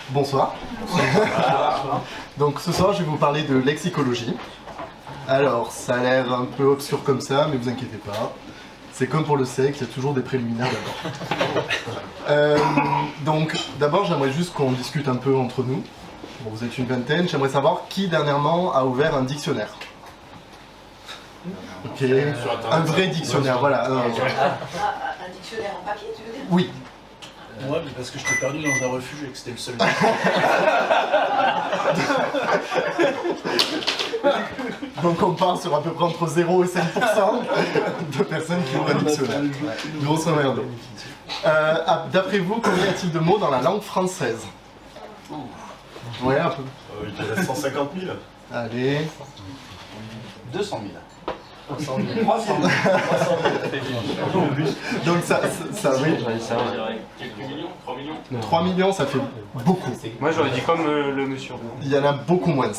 Bonsoir. Donc ce soir, je vais vous parler de lexicologie. Alors, ça a l'air un peu obscur comme ça, mais vous inquiétez pas. C'est comme pour le sexe, il y a toujours des préliminaires d'abord. Donc, d'abord, j'aimerais juste qu'on discute un peu entre nous. Bon, vous êtes une vingtaine, j'aimerais savoir qui dernièrement a ouvert un dictionnaire. Ok, un vrai dictionnaire, voilà. Un dictionnaire en papier, tu veux dire? Oui. Moi, mais parce que je t'ai perdu dans un refuge et que c'était le seul. Donc on part sur à peu près entre 0 et 5% de personnes qui ouvrent un dictionnaire. Grosso merdo. D'après vous, combien y a-t-il de mots dans la langue française? Ouais, un peu. Il y a 150 000. Allez. 200 000. 300 000. 300 000. Donc ça oui. Quelques millions, 3 millions. 3 millions, ça fait beaucoup. Moi j'aurais dit comme le monsieur. Il y en a beaucoup moins.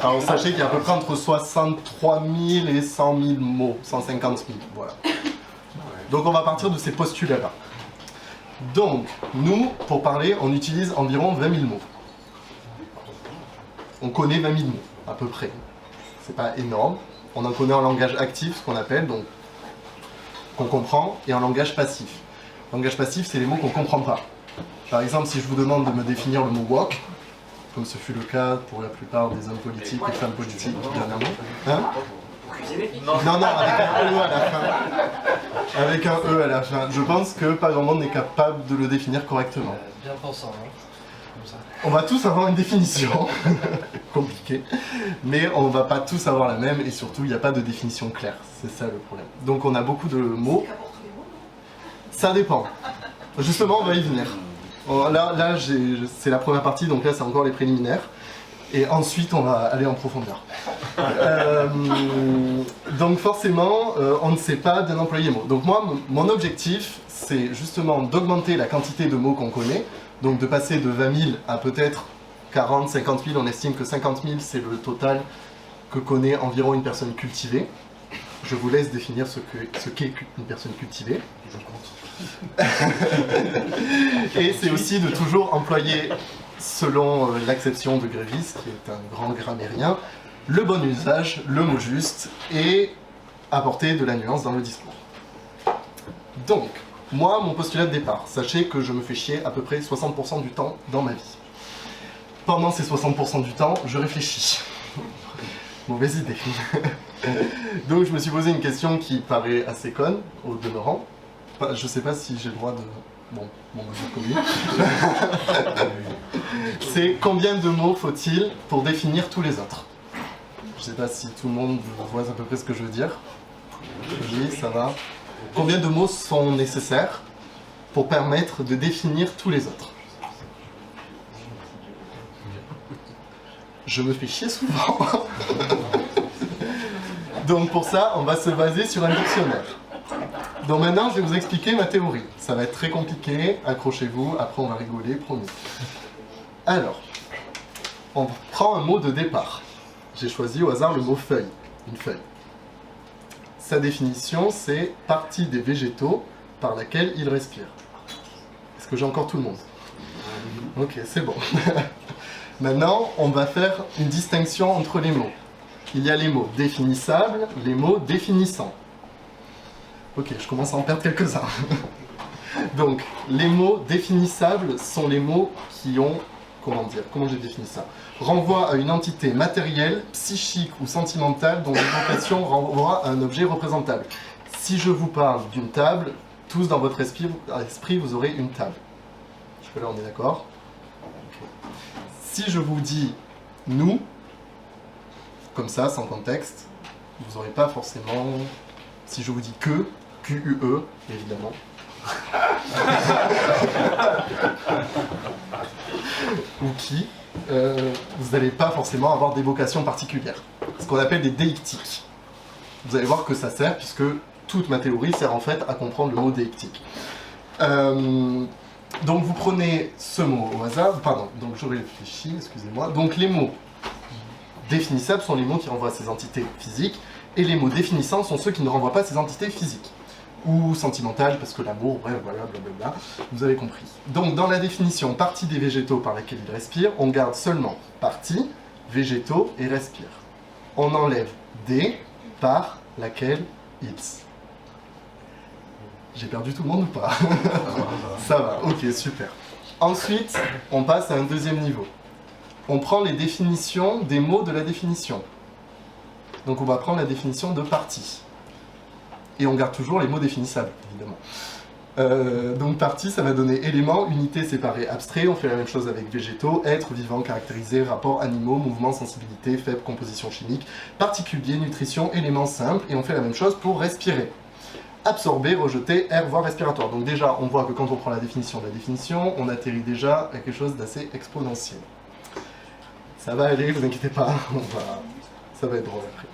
Alors sachez qu'il y a à peu près entre 63 000 et 100 000 mots, 150 000, voilà. Donc on va partir de ces postulats-là. Donc, nous, pour parler, on utilise environ 20 000 mots. On connaît 20 000 mots, à peu près. C'est pas énorme. On en connaît en langage actif, ce qu'on appelle, donc qu'on comprend, et en langage passif. Langage passif, c'est les mots qu'on ne comprend pas. Par exemple, si je vous demande de me définir le mot walk, comme ce fut le cas pour la plupart des hommes politiques et femmes politiques dernièrement. Hein? Non, avec un E à la fin. Avec un E à la fin. Je pense que pas grand monde n'est capable de le définir correctement. Bien pensant, hein. On va tous avoir une définition, compliquée, mais on va pas tous avoir la même et surtout il n'y a pas de définition claire, c'est ça le problème. Donc on a beaucoup de mots, ça dépend. Justement on va y venir. Là c'est la première partie, donc là c'est encore les préliminaires, et ensuite on va aller en profondeur. Donc forcément on ne sait pas bien employer les mots. Donc moi mon objectif c'est justement d'augmenter la quantité de mots qu'on connaît. Donc de passer de 20 000 à peut-être 40, 50 000, on estime que 50 000 c'est le total que connaît environ une personne cultivée. Je vous laisse définir ce qu'est une personne cultivée. Et c'est aussi de toujours employer, selon l'acception de Grévis, qui est un grand grammairien, le bon usage, le mot juste, et apporter de la nuance dans le discours. Donc, moi, mon postulat de départ, sachez que je me fais chier à peu près 60% du temps dans ma vie. Pendant ces 60% du temps, je réfléchis. Mauvaise idée. Donc je me suis posé une question qui paraît assez conne, au demeurant. Je sais pas si j'ai le droit de... Bon, je commis. C'est combien de mots faut-il pour définir tous les autres? Je sais pas si tout le monde voit à peu près ce que je veux dire. Oui, ça va. Combien de mots sont nécessaires pour permettre de définir tous les autres? Je me fais chier souvent. Donc pour ça, on va se baser sur un dictionnaire. Donc maintenant, je vais vous expliquer ma théorie. Ça va être très compliqué, accrochez-vous, après on va rigoler, promis. Alors, on prend un mot de départ. J'ai choisi au hasard le mot feuille, une feuille. Sa définition, c'est « partie des végétaux par laquelle ils respirent ». Est-ce que j'ai encore tout le monde? Ok, c'est bon. Maintenant, on va faire une distinction entre les mots. Il y a les mots définissables, les mots définissants. Ok, je commence à en perdre quelques-uns. Donc, les mots définissables sont les mots qui ont... Comment dire? Comment j'ai défini ça? Renvoie à une entité matérielle, psychique ou sentimentale dont l'évocation renvoie à un objet représentable. Si je vous parle d'une table, tous dans votre esprit, vous aurez une table. Jusque-là, on est d'accord? Okay. Si je vous dis « nous », comme ça, sans contexte, vous n'aurez pas forcément... Si je vous dis « que », Q-U-E, évidemment. Ou qui, vous n'allez pas forcément avoir d'évocation particulière. Ce qu'on appelle des déictiques. Vous allez voir que ça sert, puisque toute ma théorie sert en fait à comprendre le mot déictique. Donc vous prenez ce mot au hasard, pardon, donc je réfléchis, excusez-moi. Donc les mots définissables sont les mots qui renvoient à ces entités physiques, et les mots définissants sont ceux qui ne renvoient pas à ces entités physiques. ou sentimentale, parce que l'amour, bref, voilà, blablabla, vous avez compris. Donc, dans la définition partie des végétaux par laquelle ils respirent, on garde seulement partie, végétaux et respire. On enlève des par laquelle ils. J'ai perdu tout le monde ou pas? Ça va, ok, super. Ensuite, on passe à un deuxième niveau. On prend les définitions des mots de la définition. Donc on va prendre la définition de partie. Et on garde toujours les mots définissables, évidemment. Donc partie, ça va donner éléments, unité, séparé, abstrait. On fait la même chose avec végétaux, être, vivant, caractérisé, rapport, animaux, mouvement, sensibilité, faible, composition chimique, particulier, nutrition, éléments simples. Et on fait la même chose pour respirer. Absorber, rejeter, air, voie respiratoire. Donc déjà, on voit que quand on prend la définition de la définition, on atterrit déjà à quelque chose d'assez exponentiel. Ça va aller, vous inquiétez pas, ça va être drôle après.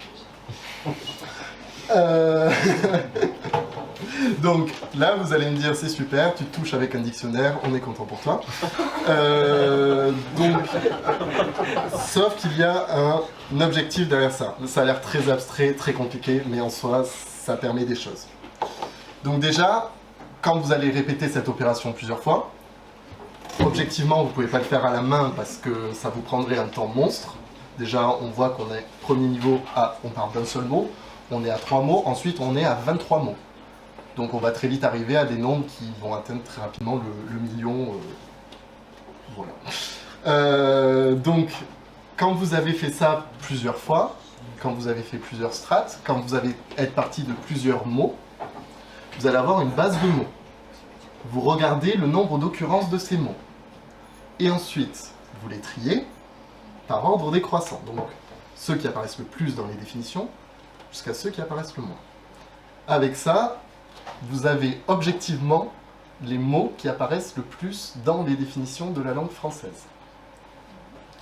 Donc là, vous allez me dire, c'est super, tu te touches avec un dictionnaire, on est content pour toi. Sauf qu'il y a un objectif derrière ça. Ça a l'air très abstrait, très compliqué, mais en soi, ça permet des choses. Donc déjà, quand vous allez répéter cette opération plusieurs fois, objectivement, vous ne pouvez pas le faire à la main parce que ça vous prendrait un temps monstre. Déjà, on voit qu'on est premier niveau on parle d'un seul mot, on est à 3 mots, ensuite on est à 23 mots. Donc on va très vite arriver à des nombres qui vont atteindre très rapidement le million. Voilà. Donc, quand vous avez fait ça plusieurs fois, quand vous avez fait plusieurs strates, quand vous allez être parti de plusieurs mots, vous allez avoir une base de mots. Vous regardez le nombre d'occurrences de ces mots. Et ensuite, vous les triez par ordre décroissant. Donc, ceux qui apparaissent le plus dans les définitions, jusqu'à ceux qui apparaissent le moins. Avec ça, vous avez objectivement les mots qui apparaissent le plus dans les définitions de la langue française.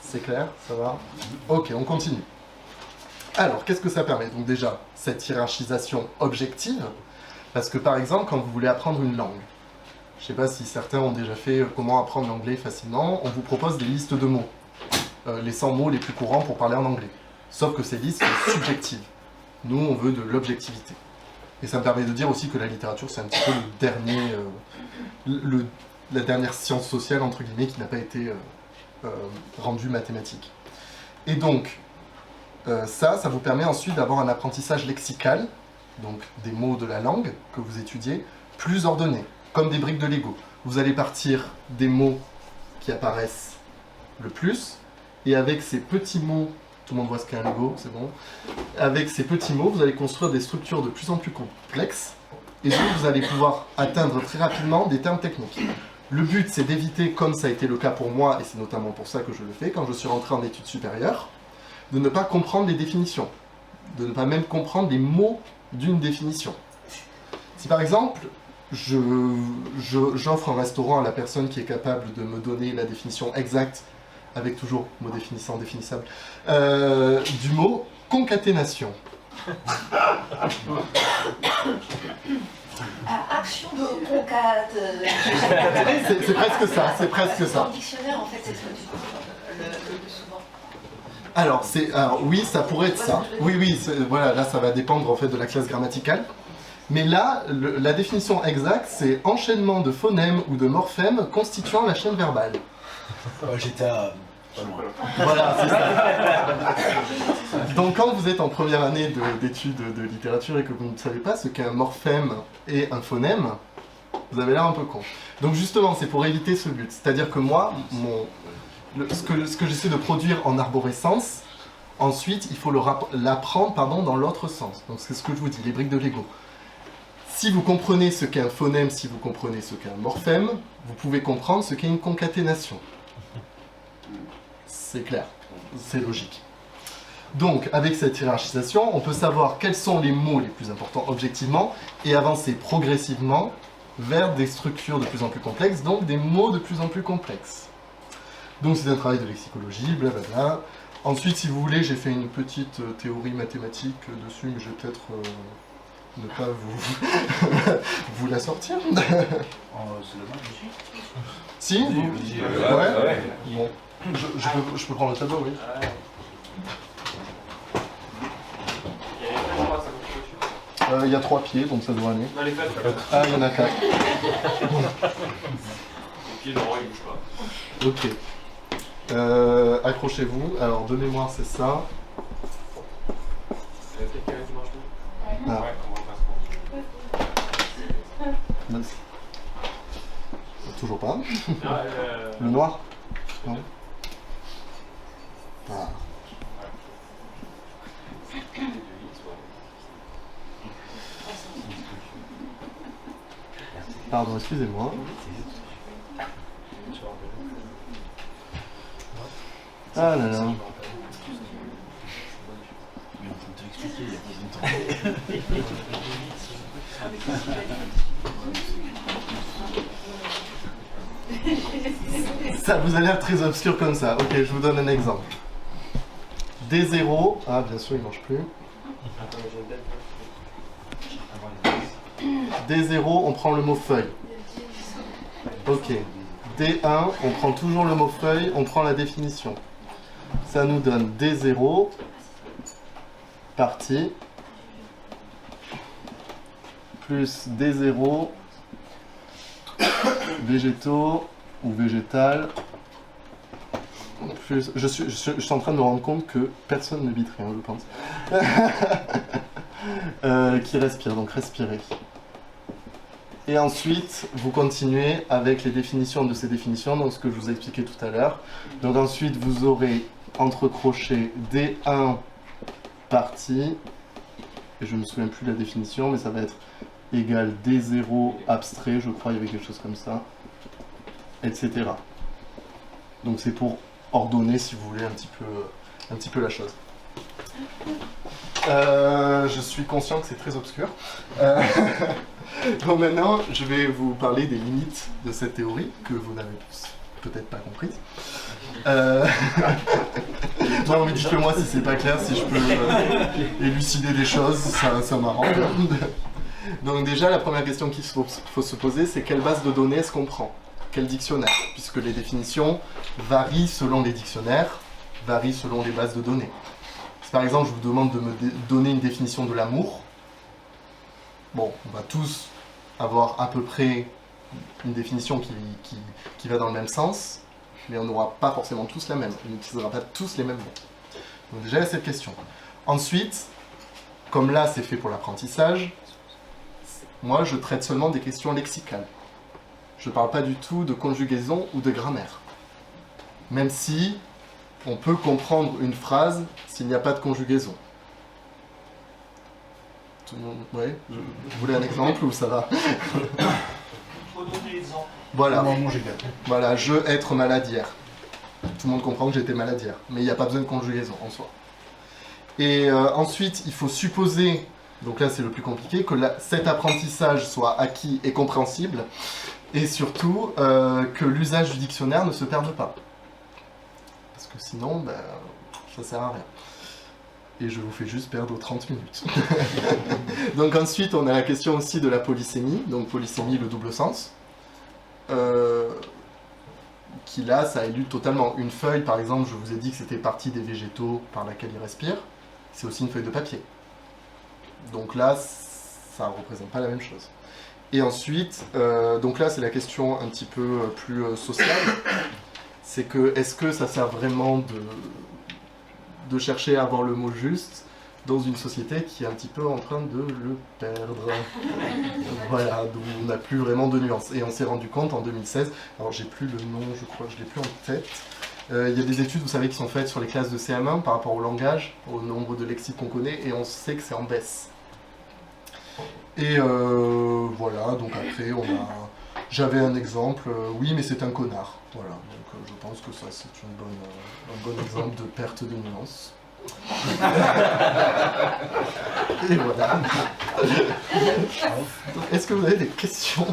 C'est clair? Ça va? Ok, on continue. Alors, qu'est-ce que ça permet? Donc déjà, cette hiérarchisation objective, parce que par exemple, quand vous voulez apprendre une langue, je ne sais pas si certains ont déjà fait comment apprendre l'anglais facilement, on vous propose des listes de mots, les 100 mots les plus courants pour parler en anglais. Sauf que ces listes sont subjectives. Nous, on veut de l'objectivité. Et ça me permet de dire aussi que la littérature, c'est un petit peu la dernière science sociale, entre guillemets, qui n'a pas été rendue mathématique. Et donc, ça vous permet ensuite d'avoir un apprentissage lexical, donc des mots de la langue que vous étudiez, plus ordonnés, comme des briques de Lego. Vous allez partir des mots qui apparaissent le plus, et avec ces petits mots, tout le monde voit ce qu'est un Lego, c'est bon. Avec ces petits mots, vous allez construire des structures de plus en plus complexes, et donc vous allez pouvoir atteindre très rapidement des termes techniques. Le but, c'est d'éviter, comme ça a été le cas pour moi, et c'est notamment pour ça que je le fais, quand je suis rentré en études supérieures, de ne pas comprendre les définitions, de ne pas même comprendre les mots d'une définition. Si par exemple, j'offre un restaurant à la personne qui est capable de me donner la définition exacte, avec toujours mot définissant, définissable, du mot concaténation. Action de concat. C'est presque ça, c'est presque ça. Dans le dictionnaire, en fait, c'est ce que tu trouves le plus souvent. Alors oui, ça pourrait être ça. Oui, voilà, là ça va dépendre en fait de la classe grammaticale. Mais là, la définition exacte, c'est enchaînement de phonèmes ou de morphèmes constituant la chaîne verbale. J'étais à... pas loin. Voilà, c'est ça. Donc quand vous êtes en première année d'études de littérature et que vous ne savez pas ce qu'est un morphème et un phonème, vous avez l'air un peu con. Donc justement, c'est pour éviter ce but. C'est-à-dire que moi, ce que j'essaie de produire en arborescence, ensuite, il faut l'apprendre dans l'autre sens. Donc c'est ce que je vous dis, les briques de Lego. Si vous comprenez ce qu'est un phonème, si vous comprenez ce qu'est un morphème, vous pouvez comprendre ce qu'est une concaténation. C'est clair, c'est logique. Donc, avec cette hiérarchisation, on peut savoir quels sont les mots les plus importants objectivement et avancer progressivement vers des structures de plus en plus complexes, donc des mots de plus en plus complexes. Donc c'est un travail de lexicologie, blablabla. Ensuite, si vous voulez, j'ai fait une petite théorie mathématique dessus, mais je vais peut-être ne pas vous la sortir. C'est dommage aussi. Si vous... Ouais. Bon. Je peux prendre le tableau, oui. Il y a 3 pieds, donc ça doit aller. On a les quatre. Ah, il y en a 4. Les pieds, le roi, il bouge pas. Ok. Accrochez-vous. Alors, de mémoire, c'est ça. Peut-être qu'il y en a qui marchent pas. Ah. Ouais, on va pas se Mince. Toujours pas. prendre. Le noir. Non. Ah. Pardon, excusez-moi. Ah là là. Ça vous a l'air très obscur comme ça. Ok, je vous donne un exemple. D0. Ah, bien sûr, il ne marche plus. D0, on prend le mot feuille. Ok. D1, on prend toujours le mot feuille, on prend la définition. Ça nous donne D0, partie, plus D0, végétaux ou végétal, plus... Je suis en train de me rendre compte que personne ne bite rien, je pense. Qui respire, donc respirer. Et ensuite, vous continuez avec les définitions de ces définitions, donc ce que je vous ai expliqué tout à l'heure. Donc ensuite, vous aurez entre crochets D1 partie, et je ne me souviens plus de la définition, mais ça va être égal D0 abstrait, je crois, il y avait quelque chose comme ça, etc. Donc c'est pour ordonner, si vous voulez, un petit peu la chose. Je suis conscient que c'est très obscur. Donc maintenant, je vais vous parler des limites de cette théorie, que vous n'avez peut-être pas comprises. Non, mais dites-le-moi si c'est pas clair, si je peux élucider des choses, ça m'arrange. Donc déjà, la première question qu'il faut se poser, c'est quelle base de données est-ce qu'on prend? Quel dictionnaire? Puisque les définitions varient selon les dictionnaires, varient selon les bases de données. Si par exemple, je vous demande de me donner une définition de l'amour, bon, on va tous avoir à peu près une définition qui va dans le même sens, mais on n'aura pas forcément tous la même, on n'utilisera pas tous les mêmes mots. Donc déjà, il y a cette question. Ensuite, comme là, c'est fait pour l'apprentissage, moi, je traite seulement des questions lexicales. Je ne parle pas du tout de conjugaison ou de grammaire. Même si on peut comprendre une phrase s'il n'y a pas de conjugaison. Tout le monde... Oui, vous voulez un exemple ou ça va? Voilà. Voilà, je être malade hier. Tout le monde comprend que j'étais malade hier. Mais il n'y a pas besoin de conjugaison en soi. Et ensuite, il faut supposer, donc là c'est le plus compliqué, que cet apprentissage soit acquis et compréhensible. Et surtout, que l'usage du dictionnaire ne se perde pas. Parce que sinon, ben, ça sert à rien. Et je vous fais juste perdre 30 minutes. Donc ensuite, on a la question aussi de la polysémie. Donc polysémie, le double sens. Qui là, ça élude totalement. Une feuille, par exemple, je vous ai dit que c'était partie des végétaux par laquelle ils respirent. C'est aussi une feuille de papier. Donc là, ça ne représente pas la même chose. Et ensuite, donc là c'est la question un petit peu plus sociale, c'est que est-ce que ça sert vraiment de chercher à avoir le mot juste dans une société qui est un petit peu en train de le perdre. Voilà, donc on n'a plus vraiment de nuances. Et on s'est rendu compte en 2016, alors j'ai plus le nom, je crois que je l'ai plus en tête, il y a des études, vous savez, qui sont faites sur les classes de CM1 par rapport au langage, au nombre de lexiques qu'on connaît, et on sait que c'est en baisse. Et voilà, donc après, j'avais un exemple, oui, mais c'est un connard. Voilà, donc je pense que ça, c'est un bon exemple de perte de nuance. Et voilà. Est-ce que vous avez des questions?